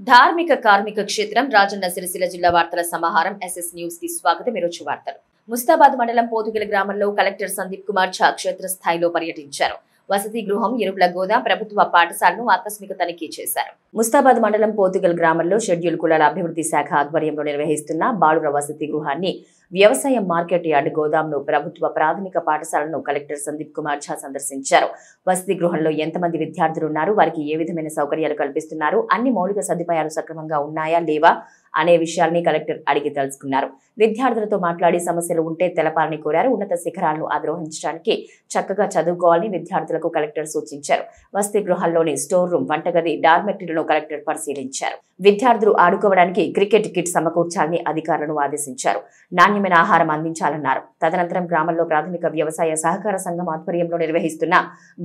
ధార్మిక కార్మిక క్షేత్రం రాజన్న సిరిసిల్ల జిల్లా వార్తల సమాహారం ఎస్ఎస్ న్యూస్ కి స్వాగతం. ఈరోజు వార్తలు. ముస్తాబాద్ మండలం పోతుగల గ్రామంలో కలెక్టర్ సందీప్ కుమార్ ఝా క్షేత్ర స్థాయిలో పర్యటించారు. వసతి గృహం, ఎరువుల గోదాం, ప్రభుత్వ పాఠశాలను ఆకస్మిక తనిఖీ చేశారు. ముస్తాబాద్ మండలం పోతుగల్ గ్రామంలో షెడ్యూల్ కులాల అభివృద్ధి శాఖ ఆధ్వర్యంలో నిర్వహిస్తున్న బాలుర వసతి గృహాన్ని, వ్యవసాయ మార్కెట్ యార్డ్ గోదాంను, ప్రభుత్వ ప్రాథమిక పాఠశాలను కలెక్టర్ సందీప్ కుమార్ ఝా సందర్శించారు. వసతి గృహంలో ఎంతమంది విద్యార్థులు ఉన్నారు, వారికి ఏ విధమైన సౌకర్యాలు కల్పిస్తున్నారు, అన్ని మౌలిక సదుపాయాలు సక్రమంగా ఉన్నాయా లేవా అనే విషయాల్ని కలెక్టర్ అడిగి తెలుసుకున్నారు. విద్యార్థులతో మాట్లాడి సమస్యలు ఉంటే తెలపాలని కోరారు. ఉన్నత శిఖరాలను అధిరోహించడానికి చక్కగా చదువుకోవాలని విద్యార్థులకు కలెక్టర్ సూచించారు. వసతి గృహాల్లోని స్టోర్ రూమ్, వంటగది, డార్మెటరీలను కలెక్టర్ పరిశీలించారు. విద్యార్థులు ఆడుకోవడానికి క్రికెట్ కిట్ సమకూర్చాలని అధికారులను ఆదేశించారు. నాణ్యమైన ఆహారం అందించాలన్నారు. తదనంతరం గ్రామంలో ప్రాథమిక వ్యవసాయ సహకార సంఘం ఆధ్వర్యంలో నిర్వహిస్తున్న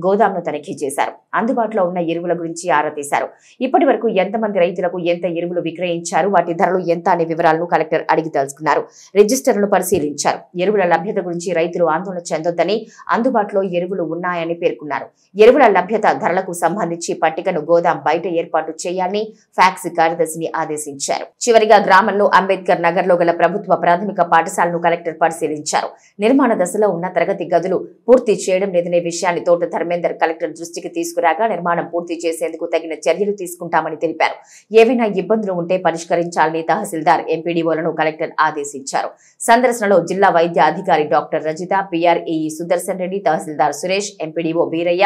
గోదాంను తనిఖీ చేశారు. అందుబాటులో ఉన్న ఎరువుల గురించి ఆరా తీశారు. ఇప్పటి వరకు ఎంతమంది రైతులకు ఎంత ఎరువులు విక్రయించారు, వాటి ధరలు ఎంత అనే వివరాలను కలెక్టర్ అడిగి తెలుసుకున్నారు. రిజిస్టర్లను పరిశీలించారు. ఎరువుల లభ్యత గురించి రైతులు ఆందోళన చెందొద్దని, అందుబాటులో ఎరువులు ఉన్నాయని పేర్కొన్నారు. ఎరువుల లభ్యత, ధరలకు సంబంధించి పట్టికను గోదాం బయట ఏర్పాటు చేయాలని ఫ్యాక్స్ కార్యదర్శిని ఆదేశించారు. చివరిగా గ్రామంలో అంబేద్కర్ నగర్ లో గల ప్రభుత్వ ప్రాథమిక పాఠశాలను కలెక్టర్ పరిశీలించారు. నిర్మాణ దశలో ఉన్న తరగతి గదులు పూర్తి చేయడం లేదనే విషయాన్ని తోట ధర్మేందర్ కలెక్టర్ దృష్టికి తీసుకురాగా నిర్మాణం పూర్తి చేసేందుకు తగిన చర్యలు తీసుకుంటామని తెలిపారు. ఏవైనా ఇబ్బందులు ఉంటే పరిష్కరించాలని తహసీల్దార్, ఎంపీడీఓలను కలెక్టర్ ఆదేశించారు. సందర్శనలో జిల్లా వైద్య అధికారి డాక్టర్ రజిత, పిఆర్ఈ సుదర్శన్ రెడ్డి, తహసీల్దార్ సురేష్, ఎంపీడీఓ బీరయ్య,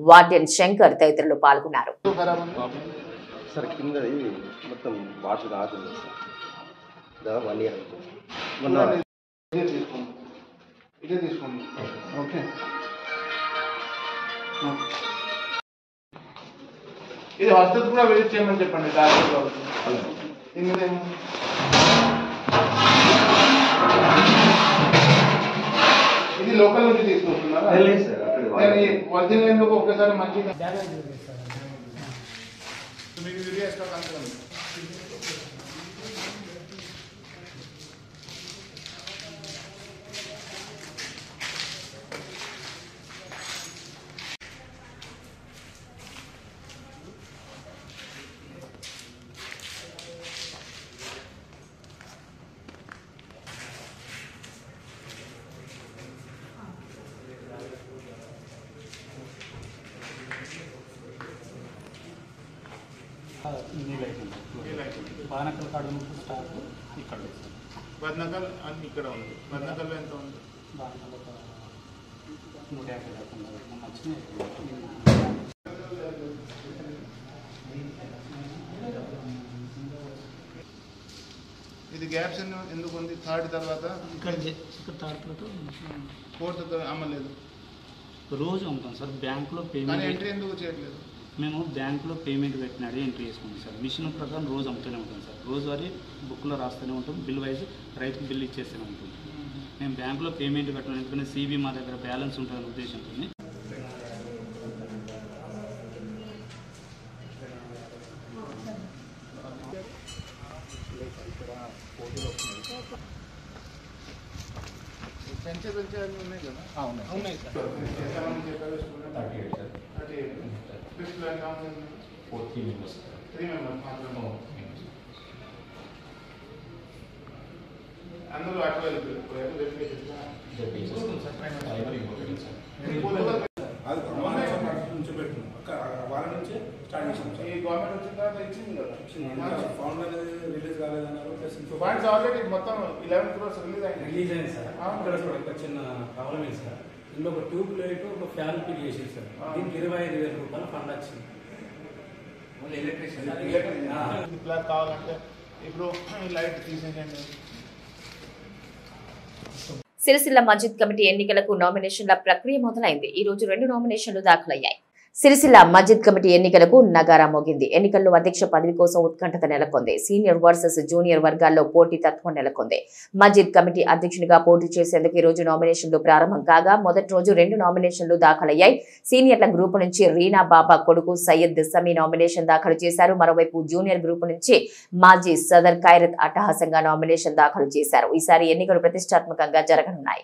వార్డెన్ శంకర్ తదితరులు పాల్గొన్నారు. ఇది హాస్టల్ కూడా విజిట్ చేయమని చెప్పండి. ఇది లోకల్ నుంచి తీసుకొస్తున్నారా? ఒరిజినల్ ఎందుకు ఒకేసారి మంచిగా మీకు యూరియా స్టాక్ అంతా బానకల్ కాడ స్టాక్ ఇక్కడ బద్నకల్ అని ఇక్కడ ఉంది. బద్నకల్లో ఎంత ఉంది? బానకల్ ఒక 150 దాకా మంచిగా. ఇది గ్యాప్స్ ఎందుకు ఉంది? థర్డ్ తర్వాత ఇక్కడ థర్డ్ తర్వాత ఫోర్త్ అమ్మలేదు. రోజు అమ్ముతాం సార్. బ్యాంకులో పేమెంట్ ఎంట్రీ ఎందుకు చేయట్లేదు? మేము బ్యాంకులో పేమెంట్ పెట్టినాడు ఎంట్రీ చేసుకుంటాం సార్. మిషన్ ప్రకారం రోజు అమ్ముతూనే ఉంటాం సార్. రోజువారీ బుక్లో రాస్తూనే ఉంటాం. బిల్ వైజ్ రైతుకు బిల్ ఇచ్చేస్తూనే ఉంటాం. మేము బ్యాంకులో పేమెంట్ పెట్టడం ఎందుకంటే సిబి మా దగ్గర బ్యాలెన్స్ ఉంటుందనే ఉద్దేశంతో. ఉన్నాయి కదా? ఉన్నాయి సార్. అందరూ అటు వాళ్ళ నుంచే స్టార్ట్ చేసాం. ఈ గవర్నమెంట్ వచ్చిన తర్వాత ఇచ్చింది కదా, ఫౌండ్ అనేది రిలీజ్ కాలేదన్నారు. ఫండ్స్ ఆల్రెడీ మొత్తం 11 crores రిలీజ్ అయింది సార్. ఇక్కడ ఒక చిన్న ప్రాబ్లం ఏంటి సార్, ఇందులో ఒక ట్యూబ్ లైట్, ఒక ఫ్యాన్ ఫిట్ చేసేది సార్. దీనికి 25,000 రూపాయలు ఫండ్ వచ్చింది. ఎలక్ట్రిసిటీ కావాలంటే ఇప్పుడు లైట్ తీసేయండి. సిరిసిల్ల మస్జిద్ కమిటీ ఎన్నికలకు నామినేషన్ల ప్రక్రియ మొదలైంది. ఈ రోజు 2 నామినేషన్లు దాఖలయ్యాయి. సిరిసిల్ల మస్జిద్ కమిటీ ఎన్నికలకు నగారా మోగింది. ఎన్నికల్లో అధ్యక్ష పదవి కోసం ఉత్కంఠత నెలకొంది. సీనియర్ వర్సెస్ జూనియర్ వర్గాల్లో పోటీ తత్వం నెలకొంది. మస్జిద్ కమిటీ అధ్యక్షునిగా పోటీ చేసేందుకు ఈ రోజు నామినేషన్లు ప్రారంభం కాగా మొదటి రోజు 2 నామినేషన్లు దాఖలయ్యాయి. సీనియర్ల గ్రూపు నుంచి రీనా బాబా కొడుకు సయ్యద్ సమీ నామినేషన్ దాఖలు చేశారు. మరోవైపు జూనియర్ గ్రూపు నుంచి మాజీ సదర్ ఖైరత్ అట్టహాసంగా నామినేషన్ దాఖలు చేశారు. ఈసారి ఎన్నికలు ప్రతిష్టాత్మకంగా జరగనున్నాయి.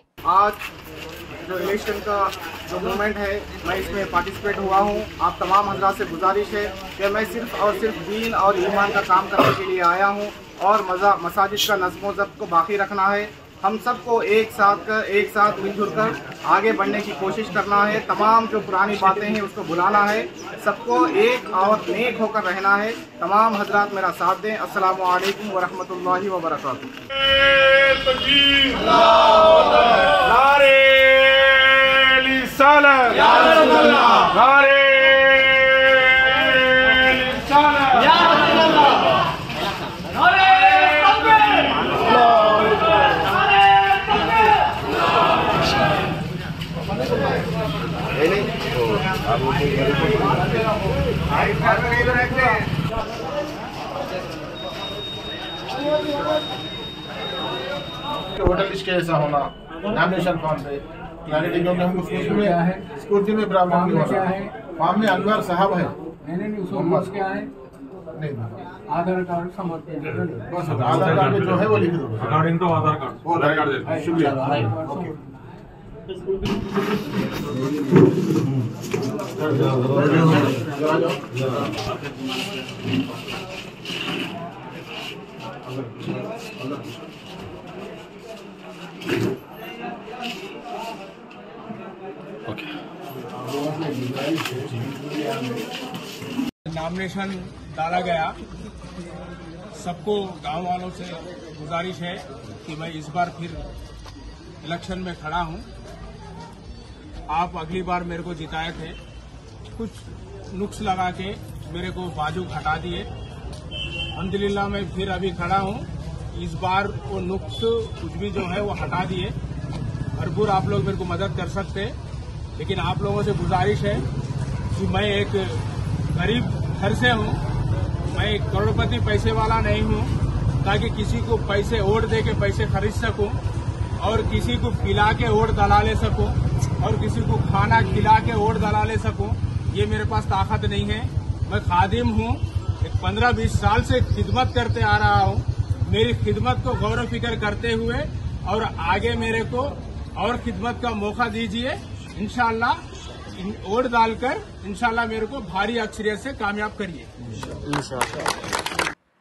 जो इलेक्शन का जो मूवमेंट है मैं इसमें पार्टिसिपेट हुआ हूँ। आप तमाम हजरात से गुजारिश है कि मैं सिर्फ और सिर्फ दीन और ईमान का काम करने के लिए आया हूँ और मसाजिद का नज़्म व ज़ब्त को बाकी रखना है। हम सबको एक साथ मिलजुल कर आगे बढ़ने की कोशिश करना है। तमाम जो पुरानी बातें हैं उसको भुलाना है। सबको एक और नेक होकर रहना है। तमाम हजरात मेरा साथ दें। अस्सलामु अलैकुम व रहमतुल्लाहि व बरकातुहू। वोटर लिस्ट कैसा होना नॉमिनेशन फॉर्म पे क्लैरिटी, क्योंकि हमको स्कूटी में प्रॉब्लम नहीं हो रहा है। फॉर्म में अनवर साहब है, नहीं क्या है नहीं आधार कार्ड समर्पित बस आधार कार्ड में जो है वो लिख दो। अकॉर्डिंग टू आधार कार्ड वो आधार कार्ड दे, शुक्रिया। नॉमिनेशन डाला गया। सबको गांव वालों से गुजारिश है कि मैं इस बार फिर इलेक्शन में खड़ा हूं। आप अगली बार मेरे को जिताए थे, कुछ नुक्स लगा के मेरे को बाजू हटा दिए। अल्हम्दुलिल्लाह मैं फिर अभी खड़ा हूं। इस बार वो नुक्स कुछ भी जो है वो हटा दिए। भरपूर आप लोग मेरे को मदद कर सकते हैं, लेकिन आप लोगों से गुजारिश है कि मैं एक गरीब घर से हूं, मैं एक करोड़पति पैसे वाला नहीं हूं, ताकि किसी को पैसे वोट दे के पैसे खरीद सकूं और किसी को पिला के वोट दला ले सकूं और किसी को खाना खिला के वोट दला ले सकूं। ये मेरे पास ताकत नहीं है। मैं खादिम हूं, 15-20 साल से खिदमत करते आ रहा हूं। मेरी खिदमत को गौर फिक्र करते हुए और आगे मेरे को और खिदमत का मौका दीजिए। इंशाल्लाह वोट डालकर इंशाल्लाह मेरे को भारी अक्सरियत से कामयाब करिए।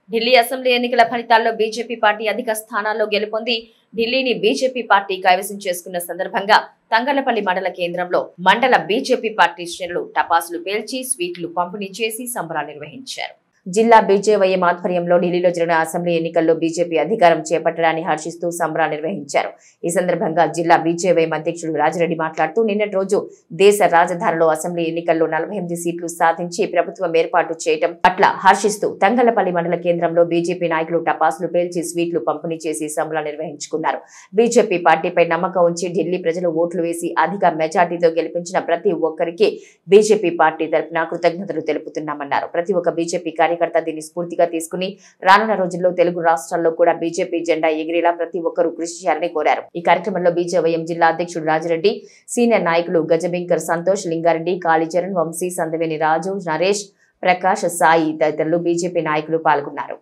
ఢిల్లీ అసెంబ్లీ ఎన్నికల ఫలితాల్లో బీజేపీ పార్టీ అధిక స్థానాల్లో గెలుపొంది ఢిల్లీని బీజేపీ పార్టీ కైవసం చేసుకున్న సందర్భంగా తంగళ్లపల్లి మండల కేంద్రంలో మండల బీజేపీ పార్టీ శ్రేణులు టపాసులు పేల్చి స్వీట్లు పంపిణీ చేసి సంబరాలు నిర్వహించారు. జిల్లా బీజేవైఎం ఆధ్వర్యంలో ఢిల్లీలో జరిగిన అసెంబ్లీ ఎన్నికల్లో బీజేపీ అధికారం చేపట్టడాన్ని హర్షిస్తూ సంబరాలు నిర్వహించారు. ఈ సందర్భంగా జిల్లా బీజేవైఎం అధ్యక్షుడు రాజిరెడ్డి మాట్లాడుతూ నిన్నటి రోజు దేశ రాజధానిలో అసెంబ్లీ ఎన్నికల్లో 48 సీట్లు సాధించి ప్రభుత్వం ఏర్పాటు చేయడం పట్ల హర్షిస్తూ తంగళ్లపల్లి మండల కేంద్రంలో బీజేపీ నాయకులు టపాసులు పేల్చి స్వీట్లు పంపిణీ చేసి సంబరాలు నిర్వహించుకున్నారు. బీజేపీ పార్టీపై నమ్మకం ఉంచి ఢిల్లీ ప్రజలు ఓట్లు వేసి అధిక మెజార్టీతో గెలిపించిన ప్రతి ఒక్కరికి బీజేపీ పార్టీ తరపున కృతజ్ఞతలు తెలుపుతున్నామన్నారు. ప్రతి ఒక్క బీజేపీ కార్యకర్త దీన్ని స్ఫూర్తిగా తీసుకుని రానున్న రోజుల్లో తెలుగు రాష్ట్రాల్లో కూడా బీజేపీ జెండా ఎగిరేలా ప్రతి ఒక్కరూ కృషి చేయాలని కోరారు. ఈ కార్యక్రమంలో బీజేవైఎం జిల్లా అధ్యక్షుడు రాజిరెడ్డి, సీనియర్ నాయకులు గజబింకర్ సంతోష్, లింగారెడ్డి, కాళీచరణ్, వంశీ, సందవేని రాజు, నరేష్, ప్రకాష్, సాయి తదితరులు బీజేపీ నాయకులు పాల్గొన్నారు.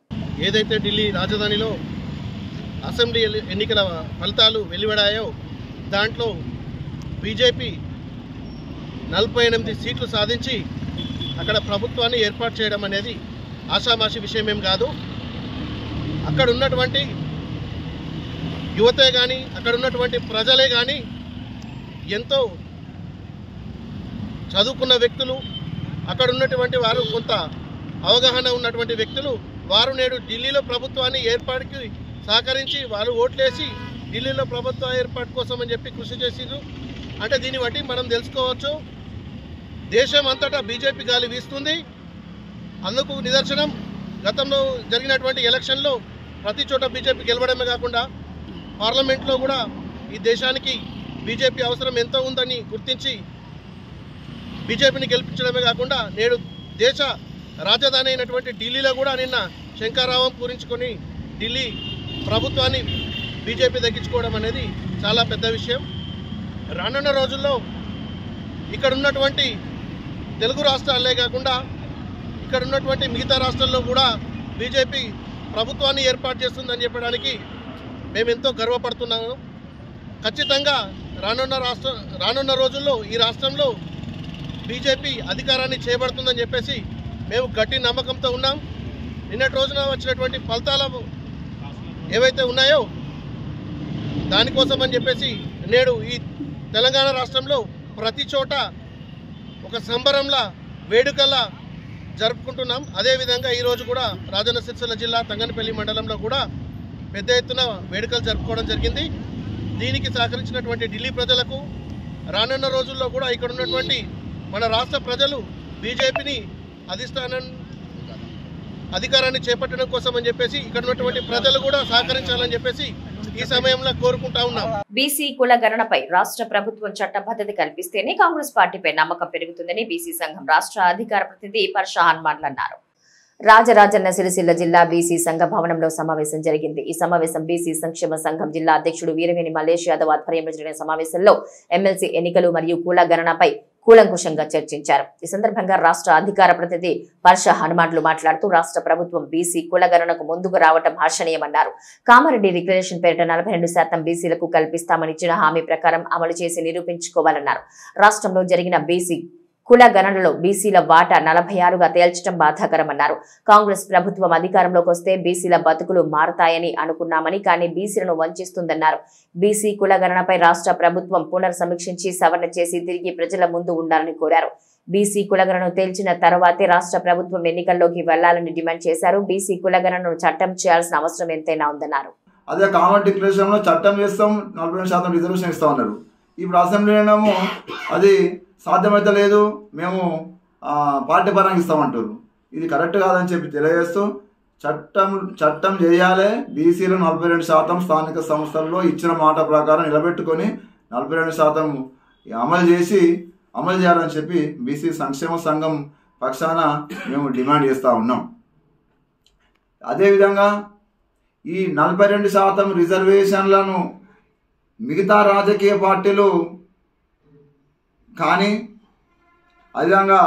ఏదైతే ఢిల్లీ రాజధానిలో అసెంబ్లీ ఎన్నికల ఫలితాలు వెలువడాయో దాంట్లో బీజేపీ 48 సీట్లు సాధించి అక్కడ ప్రభుత్వాన్ని ఏర్పాటు చేయడం అనేది ఆషామాషి విషయం ఏం కాదు. అక్కడ ఉన్నటువంటి యువతే కానీ అక్కడ ఉన్నటువంటి ప్రజలే కానీ ఎంతో చదువుకున్న వ్యక్తులు, అక్కడ ఉన్నటువంటి వారు కొంత అవగాహన ఉన్నటువంటి వ్యక్తులు, వారు నేడు ఢిల్లీలో ప్రభుత్వాన్ని ఏర్పాటుకి సహకరించి వాళ్ళు ఓట్లేసి ఢిల్లీలో ప్రభుత్వ ఏర్పాటు కోసం అని చెప్పి కృషి చేసిరు. అంటే దీన్ని బట్టి మనం తెలుసుకోవచ్చు దేశం అంతటా బీజేపీ గాలి వీస్తుంది. అందుకు నిదర్శనం గతంలో జరిగినటువంటి ఎలక్షన్లో ప్రతి చోట బీజేపీ గెలవడమే కాకుండా పార్లమెంట్లో కూడా ఈ దేశానికి బీజేపీ అవసరం ఎంతో ఉందని గుర్తించి బీజేపీని గెలిపించడమే కాకుండా నేడు దేశ రాజధాని అయినటువంటి ఢిల్లీలో కూడా నిన్న శంకరావం పూరించుకొని ఢిల్లీ ప్రభుత్వాన్ని బీజేపీ దక్కించుకోవడం అనేది చాలా పెద్ద విషయం. రానున్న రోజుల్లో ఇక్కడ ఉన్నటువంటి తెలుగు రాష్ట్రాలే కాకుండా ఇక్కడ ఉన్నటువంటి మిగతా రాష్ట్రాల్లో కూడా బీజేపీ ప్రభుత్వాన్ని ఏర్పాటు చేస్తుందని చెప్పడానికి మేము ఎంతో గర్వపడుతున్నాము. ఖచ్చితంగా రానున్న రోజుల్లో ఈ రాష్ట్రంలో బీజేపీ అధికారాన్ని చేపడుతుందని చెప్పేసి మేము గట్టి నమ్మకంతో ఉన్నాం. నిన్నటి రోజున వచ్చినటువంటి ఫలితాలు ఏవైతే ఉన్నాయో దానికోసం అని చెప్పేసి నేడు ఈ తెలంగాణ రాష్ట్రంలో ప్రతి చోట ఒక సంబరంలా వేడుకలా జరుపుకుంటున్నాం. అదేవిధంగా ఈరోజు కూడా రాజన్న సిరిసిల్ల జిల్లా తంగనపల్లి మండలంలో కూడా పెద్ద ఎత్తున వేడుకలు జరుపుకోవడం జరిగింది. దీనికి సహకరించినటువంటి ఢిల్లీ ప్రజలకు, రానున్న రోజుల్లో కూడా ఇక్కడ ఉన్నటువంటి మన రాష్ట్ర ప్రజలు బీజేపీని అధికారాన్ని చేపట్టడం కోసం అని చెప్పేసి ఇక్కడ ఉన్నటువంటి ప్రజలు కూడా సహకరించాలని చెప్పేసి ఈ సమయంలో కోరుకుంటా ఉన్నాం. బీసీ కుల గణనపై రాష్ట్ర ప్రభుత్వం చట్టబద్ధత కల్పిస్తేనే కాంగ్రెస్ పార్టీపై నమ్మకం పెరుగుతుందని బీసీ సంఘం రాష్ట్ర అధికార ప్రతినిధి పర్ష హనుమాన్లు అన్నారు. రాజరాజన్న సిరిసిల్ల జిల్లా బీసీ సంఘ భవనంలో సమావేశం జరిగింది. ఈ సమావేశం బీసీ సంక్షేమ సంఘం జిల్లా అధ్యక్షుడు వీరవేణి మల్లేష్ యాదవ్ ఆధ్వర్యంలో జరిగిన సమావేశంలో ఎమ్మెల్సీ ఎన్నికలు మరియు కుల గణనపై కూలంకుషంగా చర్చించారు. ఈ సందర్భంగా రాష్ట్ర అధికార ప్రతినిధి పర్ష హనుమాన్లు మాట్లాడుతూ రాష్ట్ర ప్రభుత్వం బీసీ కుల గణనకు ముందుకు రావడం హర్షణీయమన్నారు. కామారెడ్డి రిక్రియేషన్ పేరిట 42% బీసీలకు కల్పిస్తామని ఇచ్చిన హామీ ప్రకారం అమలు చేసి నిరూపించుకోవాలన్నారు. రాష్ట్రంలో జరిగిన బీసీ కుల గణనలో బీసీల వాటా 46గా తేల్చడం బాధాకరమన్నారు. కాంగ్రెస్ ప్రభుత్వం అధికారంలోకి వస్తే బీసీల బతుకులు మారతాయని అనుకున్నామని, కానీ బీసీలను వంచిస్తుందన్నారు. బీసీ కుల గణనపై రాష్ట్ర ప్రభుత్వం పునర్సమీక్షించి సవరణ చేసి తిరిగి ప్రజల ముందు ఉండాలని కోరారు. బీసీ కులగణను తేల్చిన తర్వాతే రాష్ట్ర ప్రభుత్వం ఎన్నికల్లోకి వెళ్లాలని డిమాండ్ చేశారు. బీసీ కులగణను చట్టం చేయాల్సిన అవసరం ఎంతైనా ఉందన్నారు. అదే కామన్ డిక్లరేషన్ లో చట్టం చేస్తాం, 42% రిజర్వేషన్ ఇస్తా ఉన్నారు. ఇప్పుడు అసెంబ్లీలో అది సాధ్యమైతే లేదు, మేము పార్టీ పరంగా ఇస్తామంటారు. ఇది కరెక్ట్ కాదని చెప్పి తెలియజేస్తూ చట్టం చేయాలి. బీసీలో 42% స్థానిక సంస్థల్లో ఇచ్చిన మాట ప్రకారం నిలబెట్టుకొని 42% అమలు చేయాలని చెప్పి బీసీ సంక్షేమ సంఘం పక్షాన మేము డిమాండ్ చేస్తూ ఉన్నాం. అదేవిధంగా ఈ 42% రిజర్వేషన్లను మిగతా రాజకీయ పార్టీలు కానీ అదేవిధంగా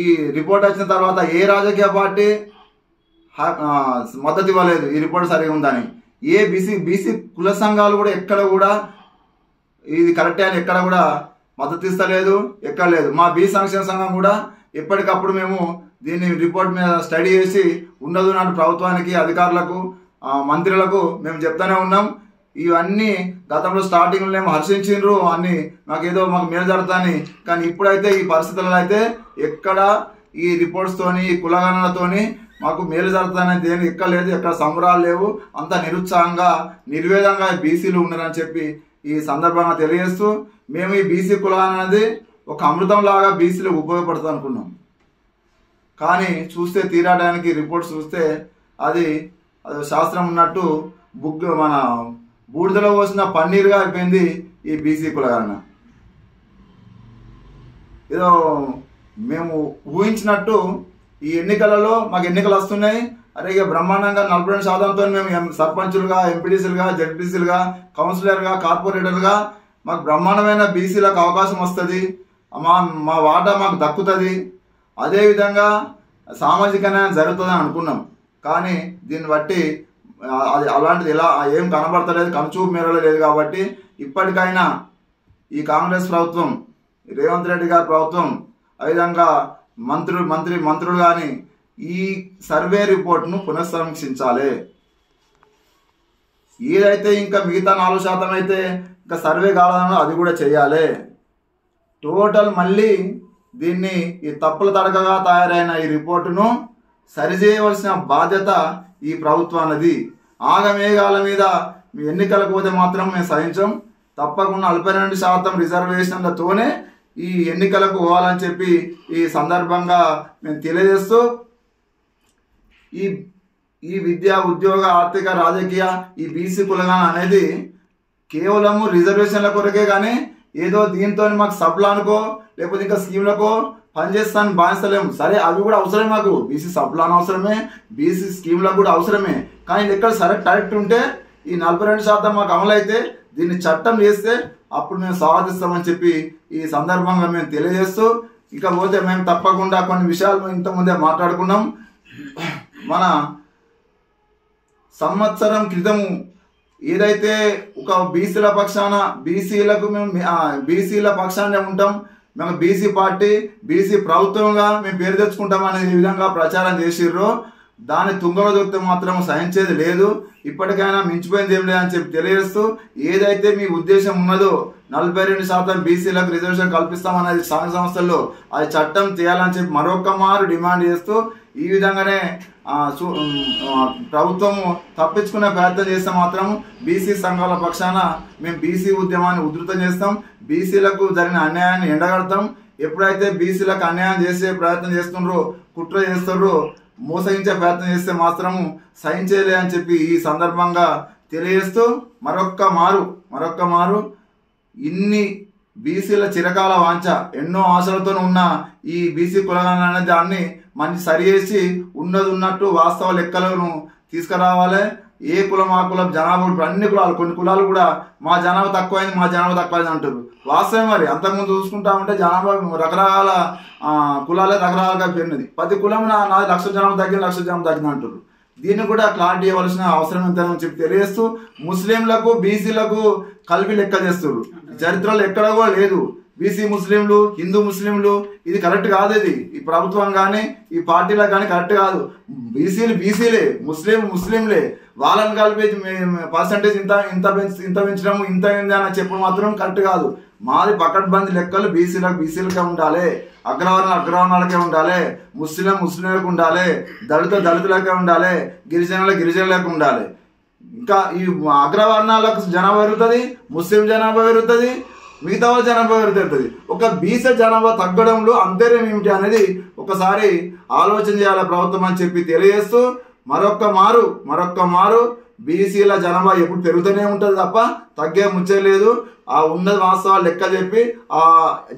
ఈ రిపోర్ట్ వచ్చిన తర్వాత ఏ రాజకీయ పార్టీ మద్దతు ఇవ్వలేదు. ఈ రిపోర్ట్ సరిగా ఉందని ఏ బీసీ కుల సంఘాలు కూడా ఎక్కడ కూడా ఇది కరెక్టే అని ఎక్కడ కూడా మద్దతు ఇస్తలేదు, ఎక్కడ లేదు. మా బీసీ సంక్షేమ సంఘం కూడా ఎప్పటికప్పుడు మేము దీన్ని రిపోర్ట్ మీద స్టడీ చేసి ఉండదు నాటి ప్రభుత్వానికి, అధికారులకు, మంత్రులకు మేము చెప్తానే ఉన్నాం. ఇవన్నీ గతంలో స్టార్టింగ్లో మేము హర్షించిండ్రు, అన్ని మాకు మేలు జరుగుతాని. కానీ ఇప్పుడైతే ఈ పరిస్థితుల్లో అయితే ఎక్కడ ఈ రిపోర్ట్స్తోని ఈ కులగణనతోని మాకు మేలు జరుగుతానని దేని ఎక్కలేదు, ఎక్కడ సంబరాలు లేవు. అంత నిరుత్సాహంగా నిర్వేదంగా బీసీలు ఉన్నారని చెప్పి ఈ సందర్భంగా తెలియజేస్తూ మేము ఈ బీసీ కులగణన అనేది ఒక అమృతంలాగా బీసీలు ఉపయోగపడుతుంది అనుకున్నాం. కానీ చూస్తే తీరాడానికి రిపోర్ట్స్ చూస్తే అది శాస్త్రం ఉన్నట్టు మన బూడిదలో పోసిన పన్నీరుగా అయిపోయింది ఈ బీసీ కులగణన. ఏదో మేము ఊహించినట్టు ఈ ఎన్నికలలో మాకు ఎన్నికలు వస్తున్నాయి, అరే ఇక బ్రహ్మాండంగా 42%తో మేము సర్పంచులుగా, ఎంపీడీసీలుగా, జెడ్పీసీలుగా, కౌన్సిలర్గా, కార్పొరేటర్గా మాకు బ్రహ్మాండమైన బీసీలకు అవకాశం వస్తుంది, మా వాటా మాకు దక్కుతుంది, అదేవిధంగా సామాజిక న్యాయం జరుగుతుందని అనుకున్నాం. కానీ దీన్ని బట్టి అది అలాంటిది ఎలా ఏం కనబడతలేదు, కనుచూపు మేరలో లేదు. కాబట్టి ఇప్పటికైనా ఈ కాంగ్రెస్ ప్రభుత్వం, రేవంత్ రెడ్డి గారి ప్రభుత్వం, అదేవిధంగా మంత్రులు కానీ ఈ సర్వే రిపోర్ట్ను పునఃసమీక్షించాలి. ఏదైతే ఇంకా మిగతా 4% అయితే ఇంకా సర్వే కావాలన్నా అది కూడా చేయాలి. టోటల్ మళ్ళీ దీన్ని ఈ తప్పుల తడకగా తయారైన ఈ రిపోర్టును సరిచేయవలసిన బాధ్యత ఈ ప్రభుత్వానికి. ఆగమేఘాల మీద ఎన్నికలకు పోతే మాత్రం మేము సహించాం. తప్పకుండా 42% రిజర్వేషన్లతోనే ఈ ఎన్నికలకు పోవాలని చెప్పి ఈ సందర్భంగా మేము తెలియజేస్తూ ఈ విద్య, ఉద్యోగ, ఆర్థిక, రాజకీయ ఈ బీసీ కులగణన అనేది కేవలము రిజర్వేషన్ల కొరకే, కానీ ఏదో దీంతో మాకు సప్లానుకో లేకపోతే ఇంకా స్కీమ్లకో పనిచేస్తాను బాధిస్తలేము. సరే అవి కూడా అవసరమే, మాకు బీసీ సప్లాన్ అవసరమే, బీసీ స్కీమ్లకు కూడా అవసరమే. కానీ ఎక్కడ సరే కరెక్ట్ ఉంటే ఈ 42% మాకు అమలైతే దీన్ని చట్టం చేస్తే అప్పుడు మేము స్వాగతిస్తామని చెప్పి ఈ సందర్భంగా మేము తెలియజేస్తూ, ఇకపోతే మేము తప్పకుండా కొన్ని విషయాలు ఇంతకుముందే మాట్లాడుకున్నాం. మన సంవత్సరం క్రితము ఏదైతే ఒక బీసీల పక్షాన బీసీలకు మేము బీసీల పక్షానే ఉంటాం, మేము బీసీ పార్టీ బీసీ ప్రభుత్వంగా మేము పేరు తెచ్చుకుంటాం అనే విధంగా ప్రచారం చేసిర్రో దాన్ని తుంగలో దొరికితే మాత్రం సహించేది లేదు. ఇప్పటికైనా మించిపోయింది ఏం లేదని చెప్పి తెలియజేస్తూ ఏదైతే మీ ఉద్దేశం ఉన్నదో 42% బీసీలకు రిజర్వేషన్ కల్పిస్తామనేది స్థానిక సంస్థల్లో అది చట్టం చేయాలని చెప్పి మరొక మారు డిమాండ్ చేస్తూ ఈ విధంగానే ప్రభుత్వము తప్పించుకునే ప్రయత్నం చేస్తే మాత్రం బీసీ సంఘాల పక్షాన మేము బీసీ ఉద్యమాన్ని ఉధృతం చేస్తాం, బీసీలకు జరిగిన అన్యాయాన్ని ఎండగడతాం. ఎప్పుడైతే బీసీలకు అన్యాయం చేసే ప్రయత్నం చేస్తుండ్రో, కుట్ర చేస్తుండ్రో, మోసగించే ప్రయత్నం చేస్తే మాత్రము సహించేలే అని చెప్పి ఈ సందర్భంగా తెలియజేస్తూ మరొక్క మారు ఇన్ని బీసీల చిరకాల వాంఛ ఎన్నో ఆశలతో ఉన్న ఈ బీసీ కులగణన అనే దాన్ని మంచి సరిచేసి ఉన్నట్టు వాస్తవ లెక్కలను తీసుకురావాలి. ఏ కులం ఆ కులం జనాభా ఇప్పుడు అన్ని కులాలు కొన్ని కులాలు కూడా మా జనాభా తక్కువైంది అంటారు. వాస్తవం మరి అంతకుముందు చూసుకుంటా ఉంటే జనాభా రకరకాల కులాలే రకరకాలుగా పెరిగినది. ప్రతి కులం నాది 1,00,000 జనాభా తగ్గింది 1,00,000 జనాభా తగ్గింది అంటారు. దీన్ని కూడా క్లారిటీ ఇవ్వాల్సిన అవసరం ఎంతని చెప్పి తెలియజేస్తూ ముస్లింలకు బీసీలకు కలిపి లెక్క చేస్తారు. చరిత్రలో ఎక్కడ కూడా లేదు. బీసీ ముస్లింలు హిందూ ముస్లింలు ఇది కరెక్ట్ కాదు. ఇది ఈ ప్రభుత్వం కానీ ఈ పార్టీలకు కానీ కరెక్ట్ కాదు. బీసీలే ముస్లింలే వాళ్ళని కలిపి పర్సంటేజ్ ఇంత పెంచడం ఇంత అయింది అని చెప్పడం మాత్రం కరెక్ట్ కాదు. మాది పకడ్బందీ లెక్కలు బీసీలకే ఉండాలి, అగ్రవర్ణాలకే ఉండాలి, ముస్లింలకు ఉండాలి, దళితులకే ఉండాలి, గిరిజనులకు ఉండాలి. ఇంకా ఈ అగ్రవర్ణాలకు జనాభా పెరుగుతుంది, ముస్లిం జనాభా పెరుగుతుంది, మిగతా వాళ్ళ జనాభా పెరుగుతుంది. ఒక బీసీ జనాభా తగ్గడంలో అంతర్యం ఏమిటి అనేది ఒకసారి ఆలోచన చేయాలి ప్రభుత్వం అని చెప్పి తెలియజేస్తూ మరొక్క మారు బీసీల జనాభా ఎప్పుడు పెరుగుతూనే ఉంటుంది తప్ప తగ్గే ముచ్చలేదు. ఆ ఉన్నది వాస్తవాలు లెక్క చెప్పి ఆ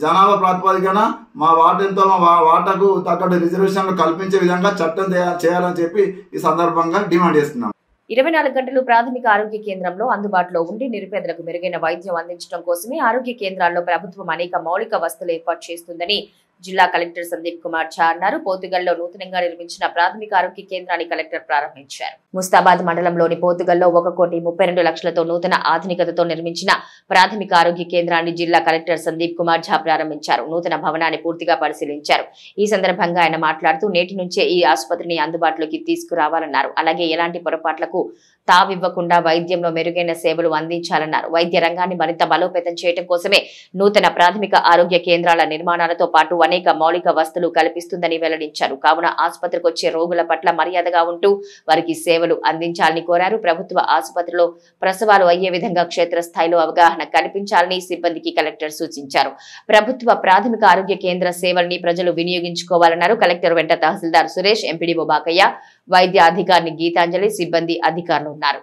జనాభా ప్రాతిపదికన మా వాటంతో మా వాటకు తగ్గట్టు రిజర్వేషన్లు కల్పించే విధంగా చట్టం చేయాలని చెప్పి ఈ సందర్భంగా డిమాండ్ చేస్తున్నాం. 24 గంటలు ప్రాథమిక ఆరోగ్య కేంద్రంలో అందుబాటులో ఉండి నిరుపేదలకు మెరుగైన వైద్యం అందించడం కోసమే ఆరోగ్య కేంద్రాల్లో ప్రభుత్వం అనేక మౌలిక వసతులు ఏర్పాటు చేస్తుందని జిల్లా కలెక్టర్ సందీప్ కుమార్ ఝా అన్నారు. పోతుగల్లో నూతనంగా నిర్మించిన ప్రాథమిక ఆరోగ్య కేంద్రాన్ని కలెక్టర్ ప్రారంభించారు. ముస్తాబాద్ మండలంలోని పోతుగల్లో 1,32,00,000తో నూతన ఆధునికతతో నిర్మించిన ప్రాథమిక ఆరోగ్య కేంద్రాన్ని జిల్లా కలెక్టర్ సందీప్ కుమార్ ఝా ప్రారంభించారు. నూతన భవనాన్ని పూర్తిగా పరిశీలించారు. ఈ సందర్భంగా ఆయన మాట్లాడుతూ నేటి నుంచే ఈ ఆసుపత్రిని అందుబాటులోకి తీసుకురావాలన్నారు. అలాగే ఎలాంటి పొరపాట్లకు తావివ్వకుండా వైద్యంలో మెరుగైన సేవలు అందించాలన్నారు. వైద్య రంగాన్ని మరింత బలోపేతం చేయడం కోసమే నూతన ప్రాథమిక ఆరోగ్య కేంద్రాల నిర్మాణాలతో పాటు అనేక మౌలిక వసతులు కల్పిస్తుందని వెల్లడించారు. కావున ఆసుపత్రికి వచ్చే రోగుల పట్ల మర్యాదగా ఉంటూ వారికి సేవలు అందించాలని కోరారు. ప్రభుత్వ ఆసుపత్రిలో ప్రసవాలు అయ్యే విధంగా క్షేత్రస్థాయిలో అవగాహన కల్పించాలని సిబ్బందికి కలెక్టర్ సూచించారు. ప్రభుత్వ ప్రాథమిక ఆరోగ్య కేంద్ర సేవల్ని ప్రజలు వినియోగించుకోవాలన్నారు. కలెక్టర్ వెంట తహసీల్దార్ సురేష్, ఎంపీడీఓ బాకయ్య, వైద్య అధికారిని గీతాంజలి, సిబ్బంది అధికారులు ఉన్నారు.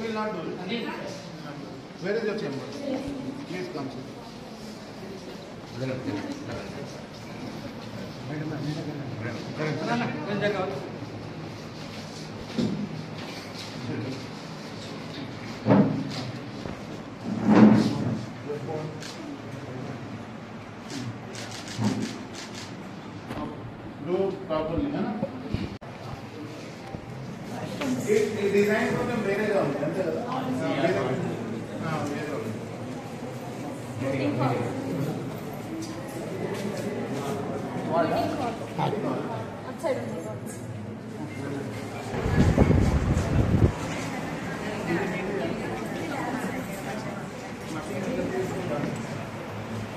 Will not do it. Where is your chamber? Please come, sir. Do properly, है ना? డిజైన్ కొంచెం వేరేగా ఉంది అంతే కదా.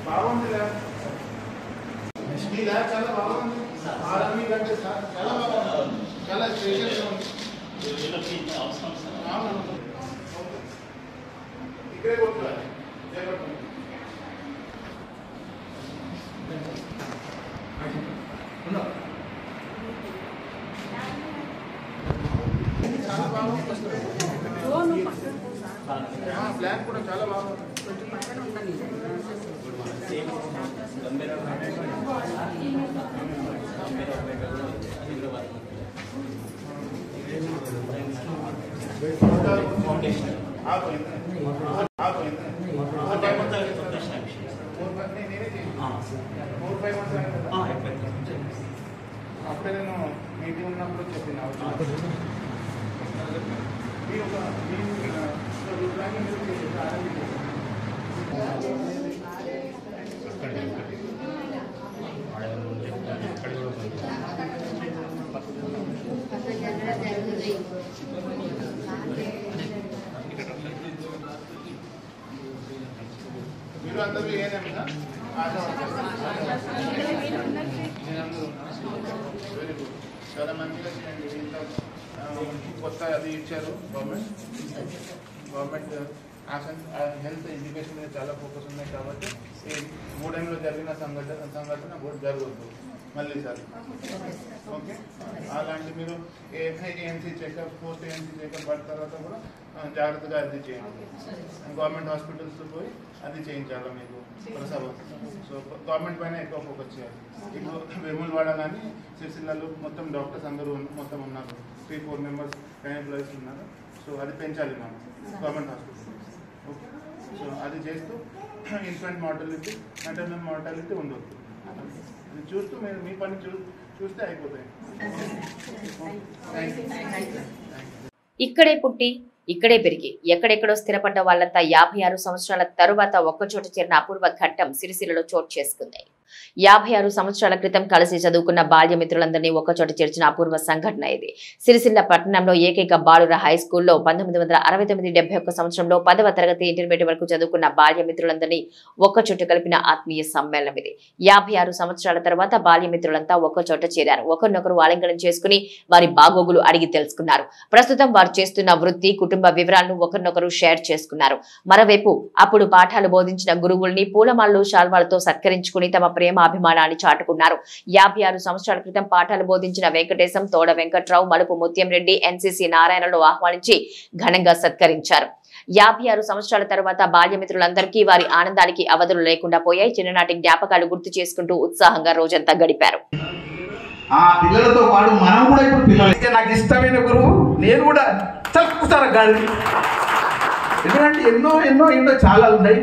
బాగుంది మీ ల్యాబ్ చాలా బాగుంది. ఆర్మీ కంటే చాలా బాగుంది. చాలా స్పెషల్గా ఉంది. ఇక్కడే కొట్టుకోవాలి. చాలా బాగుంది. ప్లాన్ కూడా చాలా బాగుంది. అప్పుడే నేను మీటింగ్ ఉన్నప్పుడు చెప్పిన మీరు అందరూ ఏనేమినా వెరీ గుడ్. చాలా మంచిగా దీంట్లో కొత్త అది ఇచ్చారు గవర్నమెంట్ హెల్త్ ఎడ్యుకేషన్ మీద చాలా ఫోకస్ ఉన్నాయి కాబట్టి ఈ 3 ఏళ్ళలో జరిగిన సంఘటన కూడా జరగద్దు మళ్ళీ సార్. ఓకే, అలాంటి మీరు ANC checkup post ANC checkup పడిన తర్వాత కూడా జాగ్రత్తగా అది చేయండి. గవర్నమెంట్ హాస్పిటల్స్లో పోయి అది చేయించాలి మీకు ప్రసవం. సో గవర్నమెంట్ పైన ఎక్కువ ఫోకస్ చేయాలి. ఇప్పుడు వేములవాడ కానీ సిరిసిల్లలో మొత్తం డాక్టర్స్ అందరూ మొత్తం ఉన్నారు. 3-4 మెంబర్స్ ఎంప్లాయీస్ ఉన్నారు. సో అది పెంచాలి మనం గవర్నమెంట్ హాస్పిటల్. ఓకే, సో అది చేస్తూ ఇన్ఫెంట్ మార్టాలిటీ మెటర్నల్ మార్టాలిటీ ఉండొద్దు. అది చూస్తూ మీరు మీ పని చూస్తే అయిపోతాయి. ఇక్కడే పుట్టి ఇక్కడే పెరిగి ఎక్కడెక్కడో స్థిరపడ్డ వాళ్లంతా 56 సంవత్సరాల తరువాత ఒక్కచోట చేరిన అపూర్వ ఘట్టం సిరిసిల్లలో చోటు చేసుకుంది. 56 సంవత్సరాల క్రితం కలిసి చదువుకున్న బాల్యమిత్రులందరినీ ఒక్కచోట చేర్చిన అపూర్వ సంఘటన ఇది. సిరిసిల్ల పట్టణంలో ఏకైక బాలుర హై స్కూల్లో 1969-71 సంవత్సరంలో 10వ తరగతి ఇంటర్మీడియట్ వరకు చదువుకున్న బాల్యమిత్రులందరినీ ఒక్కచోట కలిపిన ఆత్మీయ సమ్మేళనం ఇది. 56 సంవత్సరాల తర్వాత బాల్యమిత్రులంతా ఒక్కచోట చేరారు. ఒకరినొకరు ఆలింగనం చేసుకుని వారి బాగోగులు అడిగి తెలుసుకున్నారు. ప్రస్తుతం వారు చేస్తున్న వృత్తి, కుటుంబ వివరాలను ఒకరినొకరు షేర్ చేసుకున్నారు. మరోవైపు అప్పుడు పాఠాలు బోధించిన గురువుల్ని పూలమాలలు, శాల్వాలతో సత్కరించుకుని తమ ప్రేమాభిమానాన్ని చాటుకున్నారు. 56 సంవత్సరాల క్రితం పాఠాలు బోధించిన వెంకటేశం, తోడ వెంకట్రావు, మలుపు ముత్యం రెడ్డి, ఎన్సీసీ నారాయణలు ఆహ్వానించి ఘనంగా సత్కరించారు. 56 సంవత్సరాల తర్వాత బాల్యమిత్రులందరికీ వారి ఆనందానికి అవధులు లేకుండా పోయాయి. చిన్ననాటి జ్ఞాపకాలు గుర్తు చేసుకుంటూ ఉత్సాహంగా రోజంతా గడిపారు. ఆ పిల్లలతో పాటు మనం కూడా ఇప్పుడు పిల్లలకి నాకు ఇష్టమైన గురువు నేను కూడా చక్కుతాను గాలి. ఎందుకంటే ఎన్నో ఎన్నో ఎన్నో చాలా ఉన్నాయి.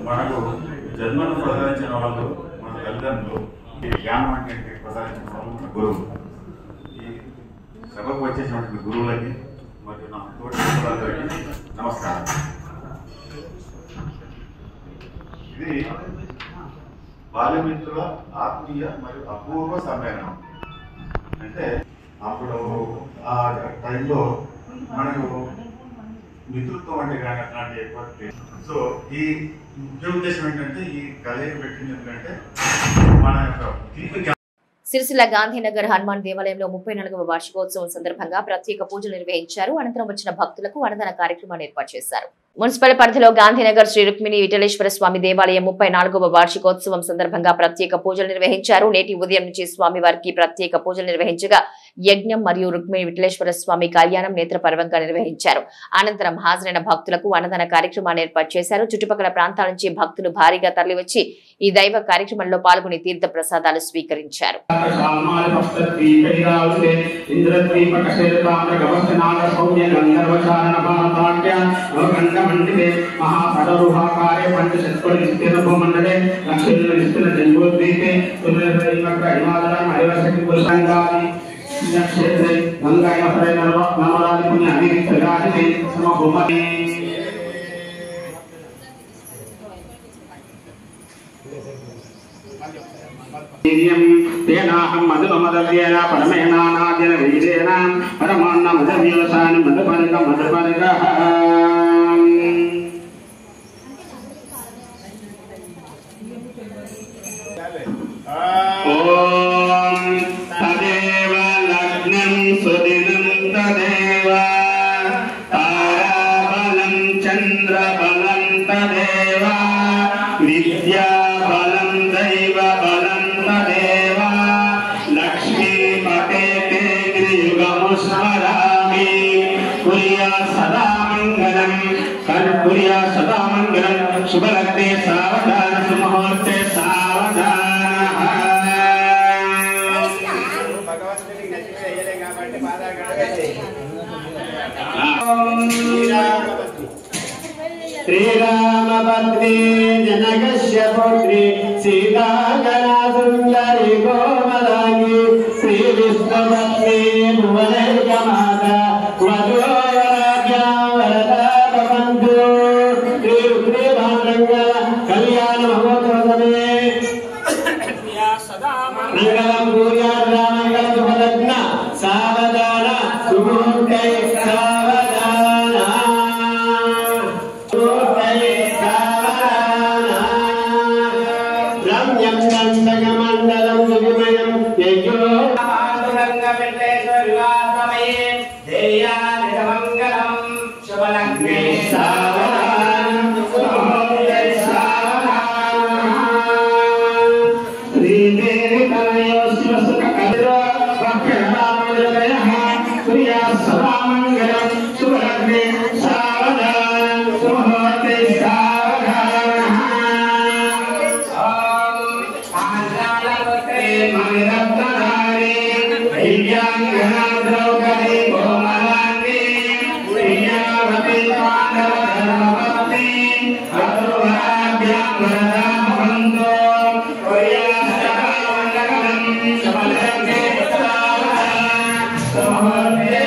మనకు జన్మను ప్రసాదించిన వాళ్ళు మన తల్లిదండ్రులు, ఈ జ్ఞానం అంటే ప్రసాదించిన వాళ్ళు మన గురువు. ఈ సభకు వచ్చేసినటువంటి గురువులకి మరియు నా తోటి మిత్రులందరికీ నమస్కారం. ఇది బాల్యమిత్రుల ఆత్మీయ మరియు అపూర్వ సమ్మేళనం. అంటే అప్పుడు ఆ టైంలో మనకు మిత్రుత్వం అంటే కానీ అట్లాంటి ఎక్కువ. సో ఈ ముఖ్య ఉద్దేశం ఏంటంటే ఈ కలయిక పెట్టింది ఎందుకంటే మన యొక్క సిరిసిల్ల గాంధీనగర్ హనుమాన్ దేవాలయంలో 34వ వార్షికోత్సవం సందర్భంగా ప్రత్యేక పూజలు నిర్వహించారు. అనంతరం వచ్చిన భక్తులకు అన్నదాన కార్యక్రమాన్ని ఏర్పాటు చేశారు. మున్సిపల్ పరిధిలో గాంధీనగర్ శ్రీ రుక్మిణి విఠలేశ్వర స్వామి దేవాలయం 34వ వార్షికోత్సవం సందర్భంగా ప్రత్యేక పూజలు నిర్వహించారు. నేటి ఉదయం నుంచి స్వామి వారికి ప్రత్యేక పూజలు నిర్వహించగా యజ్ఞం మరియు రుక్మిణి విఠలేశ్వర స్వామి కళ్యాణం నేత్రపర్వంగా నిర్వహించారు. అనంతరం హాజరైన భక్తులకు అన్నదాన కార్యక్రమాన్ని ఏర్పాటు చేశారు. చుట్టుపక్కల ప్రాంతాల నుంచి భక్తులు భారీగా తరలివచ్చి ఈ దైవ కార్యక్రమంలో పాల్గొని తీర్థ ప్రసాదాలు స్వీకరించారు. तेनाहं मधुमदव्येन परमेणानाद्यन वैदेन परमान्न मदव्योसानि मधुपर्गः ॐ तदेव लग्नं सुदिनं तदेव ताराबलं चन्द्रबलं तदेव विद्याबलं दैवबलं तदेव लक्ष्मीपते ते युगमुस्मरामि कुर्या सदा मङ्गलं कर्पुर्या सदा मङ्गलं शुभलग्ने सावधान सुमुहूर्ते सावधान श्रीरामपत्नी जनकस्य पुत्री सीता सुंदरी गोमदांगी श्रीविष्णुपत्नी भुवनैकमाता वधूवराज्ञा वरदा भवन्तु श्रीरुद्रीभानङ्गल कल्याण महोत्सवे मंगलम भूयात् रामङ्गल शुभलग्न सावधान सुमुहूर्ते सावधान रम्यं गन्धकमण्डलं सुविमयं यज्ञो पादुरङ्गपिल्लेश्वरविवाहसमये देयानिमङ्गलं शुभलग्ने सावधान सुमुहूर्ते सावधान श्रीदेवी तनयोस्वसुतकरो वक्ररामोदयः प्रिया सदा मङ्गलं शुभलग्ने सावधान सुमुहूर्ते सावधान मणिरत्नधारी दिव्यांगना द्रौपदी कोमलांगी प्रियावती पांडव धर्मपत्नी वधूवराभ्यां वरदा भवन्तु प्रियास्तमङ्गलं शुभलग्ने सावधान सुमुहूर्ते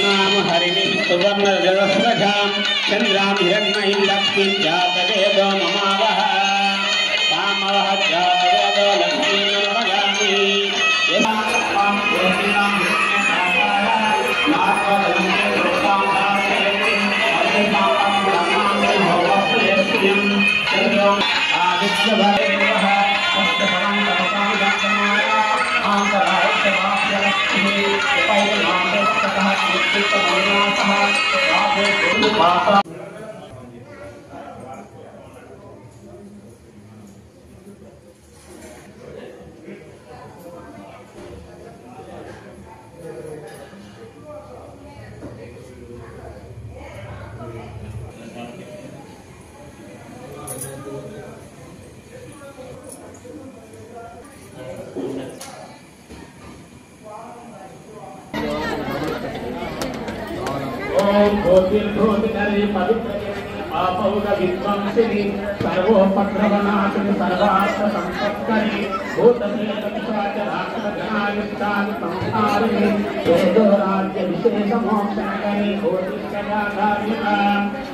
नाम हरिणी सुवर्ण जलस्रजां चन्द्रां हिरण्मयीं लक्ष्मीं जातवेदो ममावः कामवः जातवेदो लक्ष्मीं नमगामि ज्योतिर्भूतिधरी पवित्रजननी आपौग विद्वांसिनी सर्वोपद्रवनाशिनी सर्वार्थ संपत्करी भूतप्रेतपिशाच राक्षसगणायुक्तानि संहारिणी वेदोराज्य विशेष मोक्षकरी भूतिष्ठजाधारिका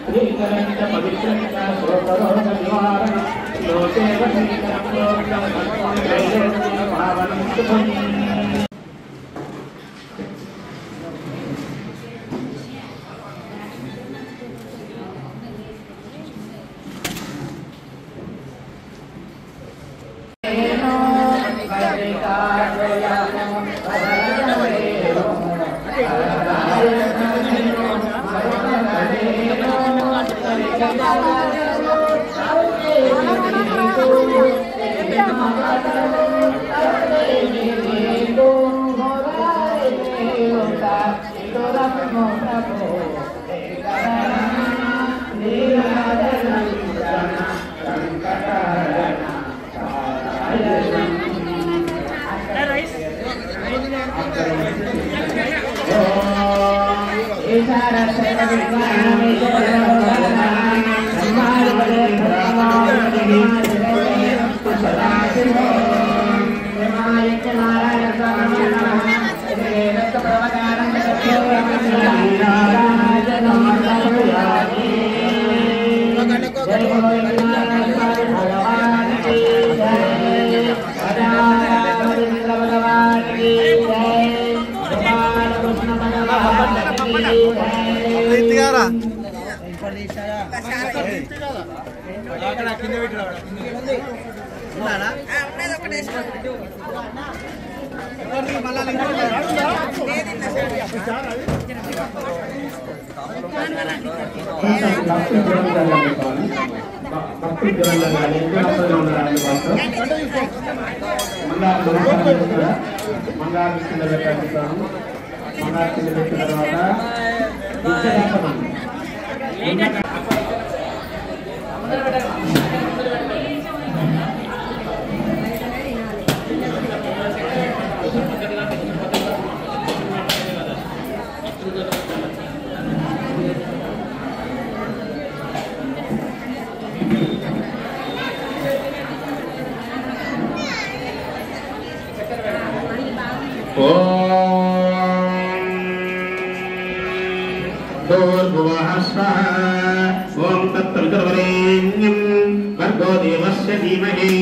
श्रीकरञ्च पवित्रञ्च शोकरोग निवारण ओम तत्सवितुर्वरेण्यं भर्गो देवस्य धीमहि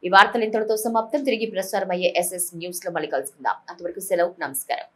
ఈ వార్తలు ఇంతటితో సమాప్తం. తిరిగి ప్రసారమయ్యే SS న్యూస్ లో మళ్ళీ కలుసుకుందాం. అంతవరకు సెలవు. నమస్కారం.